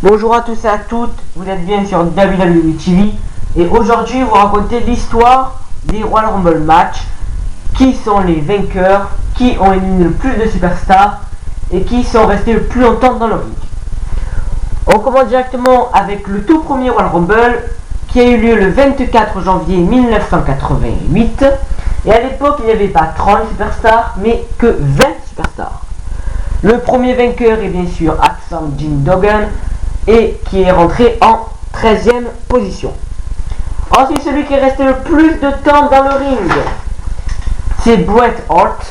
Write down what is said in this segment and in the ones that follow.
Bonjour à tous et à toutes, vous êtes bien sur WWE TV et aujourd'hui vous racontez l'histoire des Royal Rumble match, qui sont les vainqueurs, qui ont éliminé le plus de superstars et qui sont restés le plus longtemps dans le ring. On commence directement avec le tout premier Royal Rumble qui a eu lieu le 24 janvier 1988 et à l'époque il n'y avait pas 30 superstars mais que 20 superstars. Le premier vainqueur est bien sûr Hacksaw Jim Duggan et qui est rentré en 13e position. Ensuite, celui qui est resté le plus de temps dans le ring, c'est Bret Hart.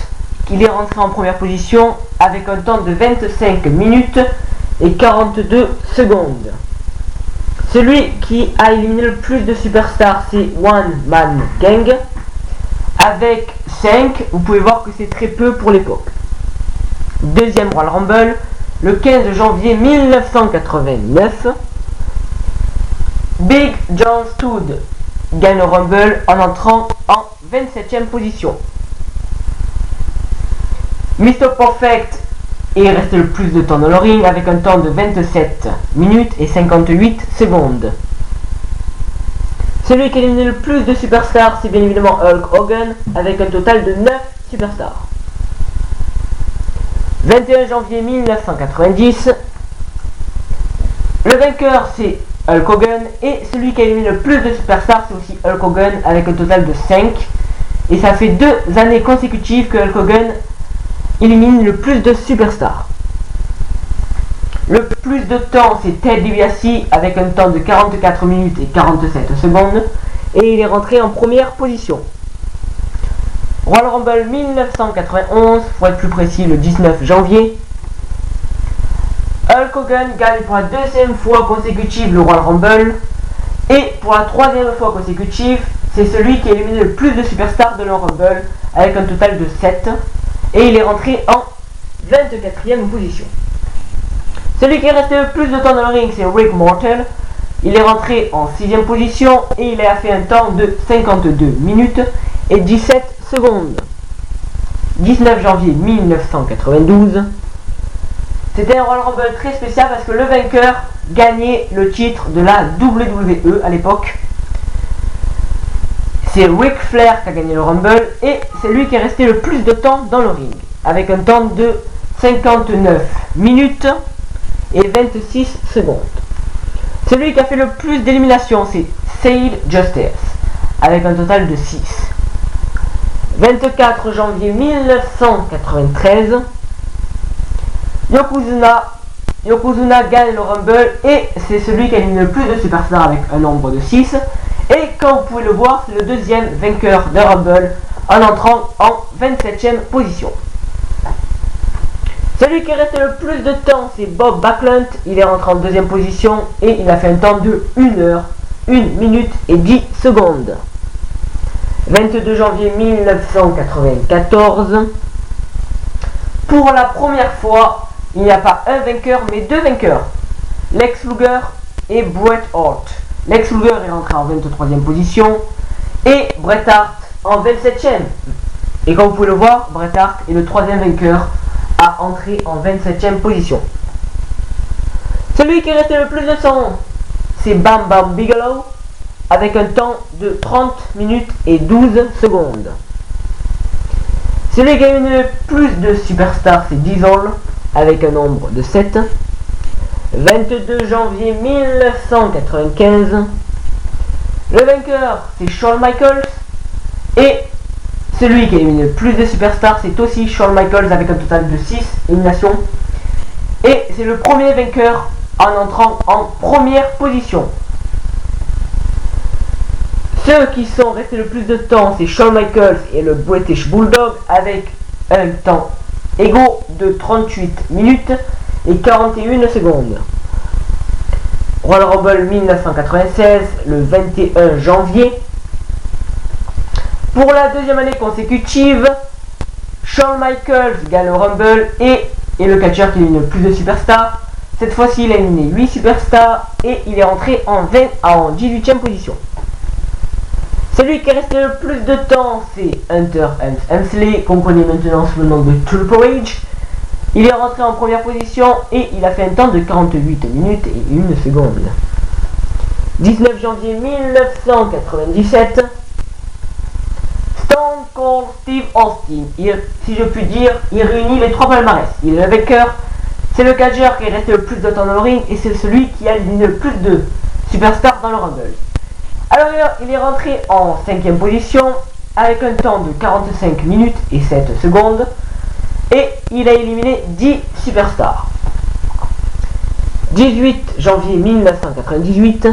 Il est rentré en première position avec un temps de 25 minutes et 42 secondes. Celui qui a éliminé le plus de superstars, c'est One Man Gang avec 5. Vous pouvez voir que c'est très peu pour l'époque. Deuxième Royal Rumble, le 15 janvier 1989, Big John Studd gagne le Rumble en entrant en 27e position. Mr. Perfect est resté le plus de temps dans le ring avec un temps de 27 minutes et 58 secondes. Celui qui a éliminé le plus de superstars, c'est bien évidemment Hulk Hogan avec un total de 9 superstars. 21 janvier 1990, le vainqueur c'est Hulk Hogan et celui qui a éliminé le plus de superstars c'est aussi Hulk Hogan avec un total de 5 et ça fait 2 années consécutives que Hulk Hogan élimine le plus de superstars. Le plus de temps c'est Ted DiBiase avec un temps de 44 minutes et 47 secondes et il est rentré en première position. Royal Rumble 1991, pour être plus précis le 19 janvier. Hulk Hogan gagne pour la deuxième fois consécutive le Royal Rumble. Et pour la troisième fois consécutive, c'est celui qui a éliminé le plus de superstars de le Rumble avec un total de 7. Et il est rentré en 24e position. Celui qui est resté le plus de temps dans le ring, c'est Rick Morton. Il est rentré en 6e position et il a fait un temps de 52 minutes et 17 secondes. 19 janvier 1992. C'était un Royal Rumble très spécial parce que le vainqueur gagnait le titre de la WWE à l'époque. C'est Ric Flair qui a gagné le Rumble et c'est lui qui est resté le plus de temps dans le ring avec un temps de 59 minutes et 26 secondes. Celui qui a fait le plus d'éliminations, c'est Sid Justice avec un total de 6. 24 janvier 1993, Yokozuna gagne le Rumble et c'est celui qui a éliminé le plus de superstars avec un nombre de 6. Et comme vous pouvez le voir, c'est le deuxième vainqueur de Rumble en entrant en 27e position. Celui qui est resté le plus de temps, c'est Bob Backlund. Il est rentré en deuxième position et il a fait un temps de 1 heure, 1 minute et 10 secondes. 22 janvier 1994. Pour la première fois, il n'y a pas un vainqueur mais 2 vainqueurs. Lex Luger et Bret Hart. Lex Luger est rentré en 23e position et Bret Hart en 27e. Et comme vous pouvez le voir, Bret Hart est le 3e vainqueur à entrer en 27e position. Celui qui est resté le plus de temps, c'est Bam Bam Bigelow avec un temps de 30 minutes et 12 secondes. Celui qui a eu le plus de superstars, c'est Diesel avec un nombre de 7. 22 janvier 1995. Le vainqueur, c'est Shawn Michaels. Et celui qui a eu le plus de superstars, c'est aussi Shawn Michaels avec un total de 6 éliminations. Et c'est le premier vainqueur en entrant en première position. Ceux qui sont restés le plus de temps, c'est Shawn Michaels et le British Bulldog avec un temps égaux de 38 minutes et 41 secondes. Royal Rumble 1996, le 21 janvier. Pour la deuxième année consécutive, Shawn Michaels gagne le Rumble et est le catcheur qui élimine le plus de superstars. Cette fois-ci, il a éliminé 8 superstars et il est rentré en 18e position. Celui qui est resté le plus de temps, c'est Hunter Helmsley, qu'on connaît maintenant sous le nom de Triple H. Il est rentré en première position et il a fait un temps de 48 minutes et 1 seconde. 19 janvier 1997, Stone Cold Steve Austin, si je puis dire, il réunit les 3 palmarès. Il est le vainqueur, c'est le catcheur qui est resté le plus de temps dans le ring et c'est celui qui a éliminé le plus de superstars dans le Rumble. Alors il est rentré en 5e position avec un temps de 45 minutes et 7 secondes et il a éliminé 10 superstars. 18 janvier 1998,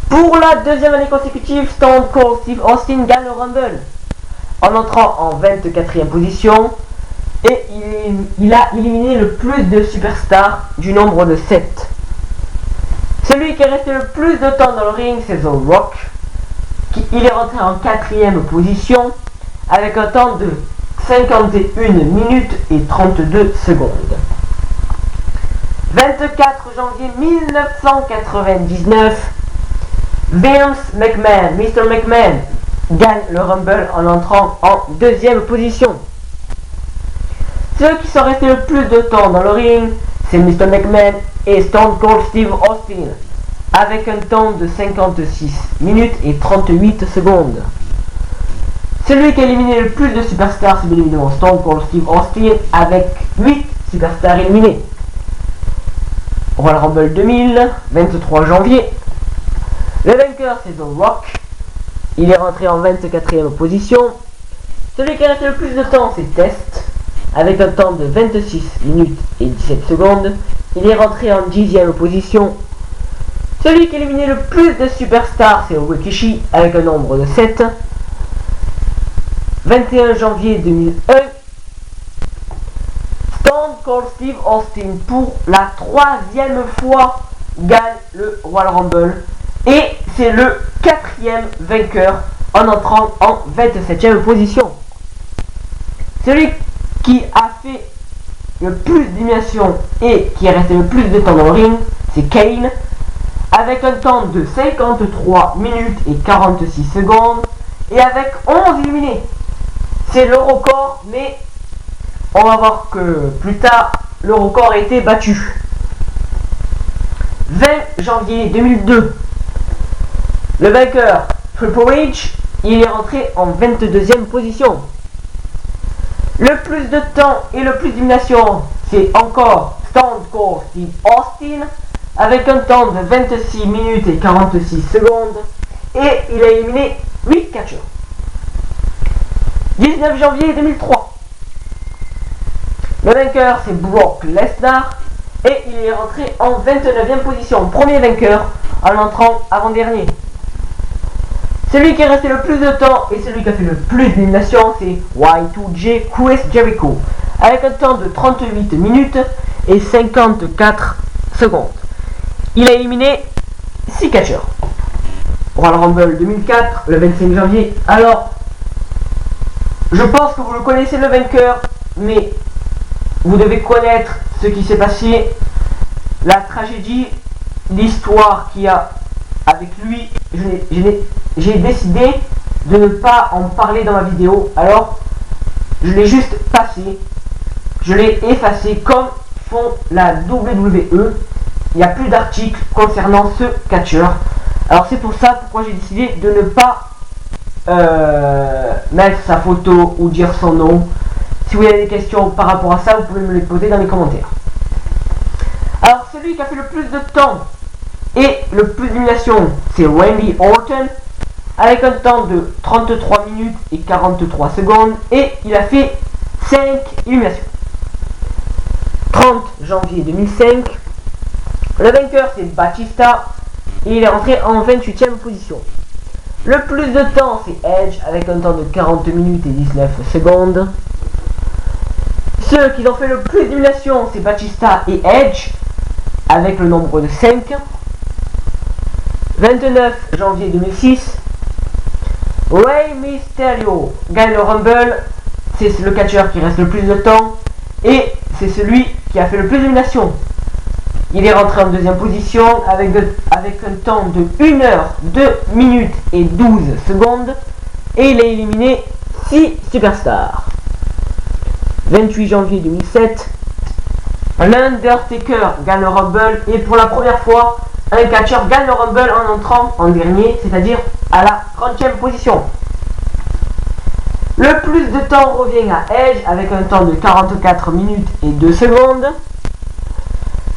pour la 2e année consécutive, Stone Cold Steve Austin gagne le Rumble en entrant en 24e position et il a éliminé le plus de superstars du nombre de 7. Celui qui est resté le plus de temps dans le ring, c'est The Rock. Il est rentré en 4e position avec un temps de 51 minutes et 32 secondes. 24 janvier 1999, Vince McMahon, Mr. McMahon, gagne le Rumble en entrant en 2e position. Ceux qui sont restés le plus de temps dans le ring, c'est Mr. McMahon et Stone Cold Steve Austin, avec un temps de 56 minutes et 38 secondes. Celui qui a éliminé le plus de superstars, c'est bien évidemment Stone Cold Steve Austin, avec 8 superstars éliminés. Royal Rumble 2000, 23 janvier. Le vainqueur, c'est The Rock. Il est rentré en 24e position. Celui qui a resté le plus de temps, c'est Test, avec un temps de 26 minutes et 17 secondes. Il est rentré en 10e position. Celui qui a éliminé le plus de superstars, c'est Rikishi, avec un nombre de 7. 21 janvier 2001, Stone Cold Steve Austin, pour la 3e fois, gagne le Royal Rumble. Et c'est le 4e vainqueur en entrant en 27e position. Celui qui a fait le plus d'éliminations et qui est resté le plus de temps dans le ring, c'est Kane, avec un temps de 53 minutes et 46 secondes et avec 11 éliminés. C'est le record, mais on va voir que plus tard, le record a été battu. 20 janvier 2002, le vainqueur Triple H, il est rentré en 22e position. Le plus de temps et le plus d'élimination, c'est encore Stone Cold Steve Austin, avec un temps de 26 minutes et 46 secondes, et il a éliminé 8 catcheurs. 19 janvier 2003, le vainqueur c'est Brock Lesnar, et il est rentré en 29e position, premier vainqueur en entrant avant-dernier. Celui qui est resté le plus de temps et celui qui a fait le plus d'éliminations, c'est Y2J Chris Jericho, avec un temps de 38 minutes et 54 secondes. Il a éliminé 6 catcheurs. Royal Rumble 2004, le 25 janvier. Alors, je pense que vous le connaissez le vainqueur, mais vous devez connaître ce qui s'est passé, la tragédie, l'histoire qu'il y a avec lui. J'ai décidé de ne pas en parler dans ma vidéo, alors je l'ai juste passé, je l'ai effacé comme font la WWE. Il n'y a plus d'articles concernant ce catcheur. Alors c'est pour ça pourquoi j'ai décidé de ne pas mettre sa photo ou dire son nom. Si vous avez des questions par rapport à ça, vous pouvez me les poser dans les commentaires. Alors celui qui a fait le plus de temps et le plus d'éliminations, c'est Randy Orton, avec un temps de 33 minutes et 43 secondes, et il a fait 5 éliminations. 30 janvier 2005, le vainqueur c'est Batista, et il est rentré en 28e position. Le plus de temps c'est Edge, avec un temps de 40 minutes et 19 secondes. Ceux qui ont fait le plus d'éliminations, c'est Batista et Edge, avec le nombre de 5. 29 janvier 2006, Rey Mysterio gagne le Rumble. C'est le catcheur qui reste le plus de temps et c'est celui qui a fait le plus d'éliminations. Il est rentré en 2e position avec un temps de 1 heure, 2 minutes et 12 secondes et il a éliminé 6 superstars. 28 janvier 2007, l'Undertaker gagne le Rumble et pour la première fois, un catcheur gagne le Rumble en entrant en dernier, c'est-à-dire à la 30e position. Le plus de temps revient à Edge avec un temps de 44 minutes et 2 secondes.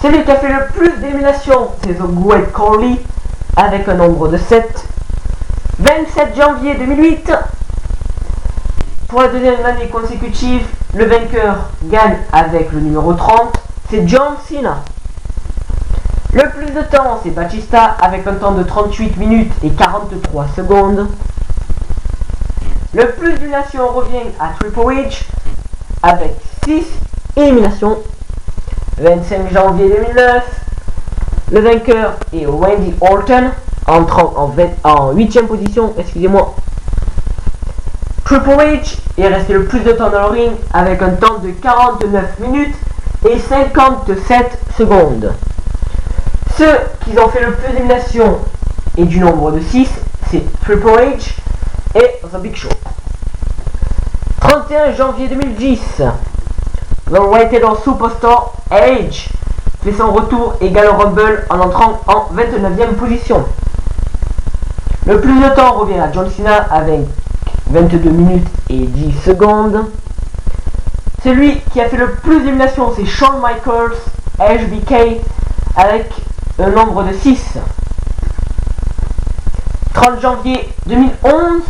Celui qui a fait le plus d'éliminations, c'est The Great Khali avec un nombre de 7. 27 janvier 2008. Pour la deuxième année consécutive, le vainqueur gagne avec le numéro 30, c'est John Cena. Le plus de temps, c'est Batista avec un temps de 38 minutes et 43 secondes. Le plus d'éliminations revient à Triple H avec 6 éliminations. 25 janvier 2009, le vainqueur est Randy Orton, entrant en 8e position, excusez-moi. Triple H est resté le plus de temps dans le ring avec un temps de 49 minutes et 57 secondes. Ceux qui ont fait le plus d'éliminations et du nombre de 6, c'est Triple H et The Big Show. 31 janvier 2010, The Rated Superstar Edge fait son retour et gagne le Rumble en entrant en 29e position. Le plus de temps revient à John Cena avec 22 minutes et 10 secondes. Celui qui a fait le plus d'éliminations, c'est Shawn Michaels, HBK, avec un nombre de 6. 30 janvier 2011.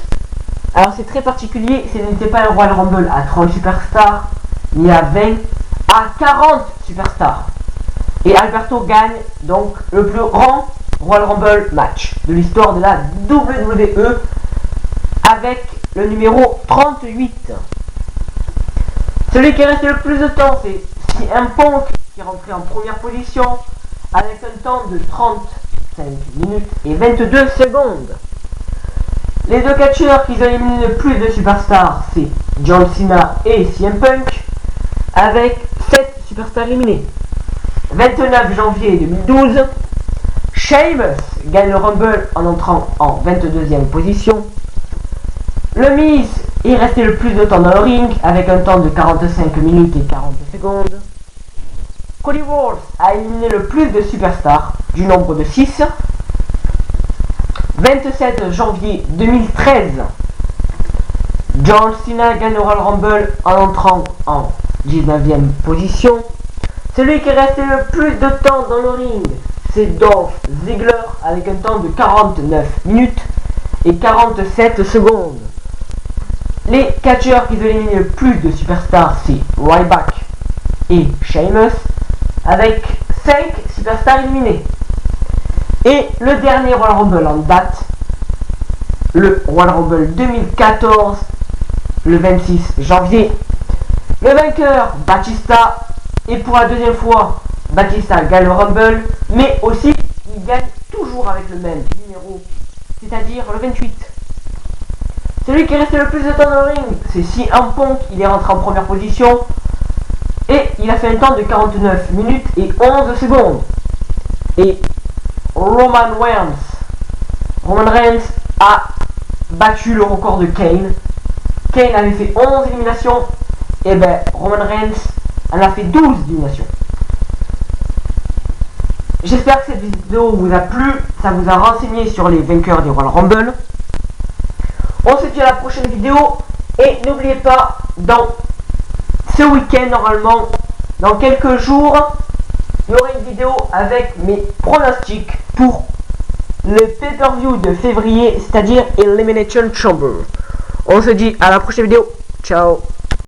Alors c'est très particulier, ce n'était pas un Royal Rumble à 30 superstars, mais à 20 à 40 superstars. Et Alberto gagne donc le plus grand Royal Rumble match de l'histoire de la WWE avec le numéro 38. Celui qui est resté le plus de temps, c'est CM Punk qui est rentré en première position avec un temps de 35 minutes et 22 secondes. Les deux catcheurs qui ont éliminé le plus de superstars, c'est John Cena et CM Punk avec 7 superstars éliminés. 29 janvier 2012, Sheamus gagne le Rumble en entrant en 22e position. Le Miz est resté le plus de temps dans le ring avec un temps de 45 minutes et 40 secondes. Cody Rhodes a éliminé le plus de superstars du nombre de 6. 27 janvier 2013, John Cena gagne le Royal Rumble en entrant en 19e position. Celui qui est resté le plus de temps dans le ring, c'est Dolph Ziggler avec un temps de 49 minutes et 47 secondes. Les catcheurs qui ont éliminé le plus de superstars, c'est Ryback et Sheamus avec 5 superstars éliminés. Et le dernier Royal Rumble en date, le Royal Rumble 2014, le 26 janvier. Le vainqueur, Batista, et pour la deuxième fois, Batista gagne le Rumble, mais aussi il gagne toujours avec le même numéro, c'est-à-dire le 28. Celui qui est resté le plus de temps dans le ring, c'est CM Punk, il est rentré en première position, et il a fait un temps de 49 minutes et 11 secondes. Et Roman Reigns a battu le record de Kane. Kane avait fait 11 éliminations, et ben Roman Reigns en a fait 12 éliminations. J'espère que cette vidéo vous a plu, ça vous a renseigné sur les vainqueurs des Royal Rumble. On se dit à la prochaine vidéo, et n'oubliez pas, dans ce week-end normalement, dans quelques jours, il y aura une vidéo avec mes pronostics pour le pay-per-view de février, c'est-à-dire Elimination Chamber. On se dit à la prochaine vidéo. Ciao.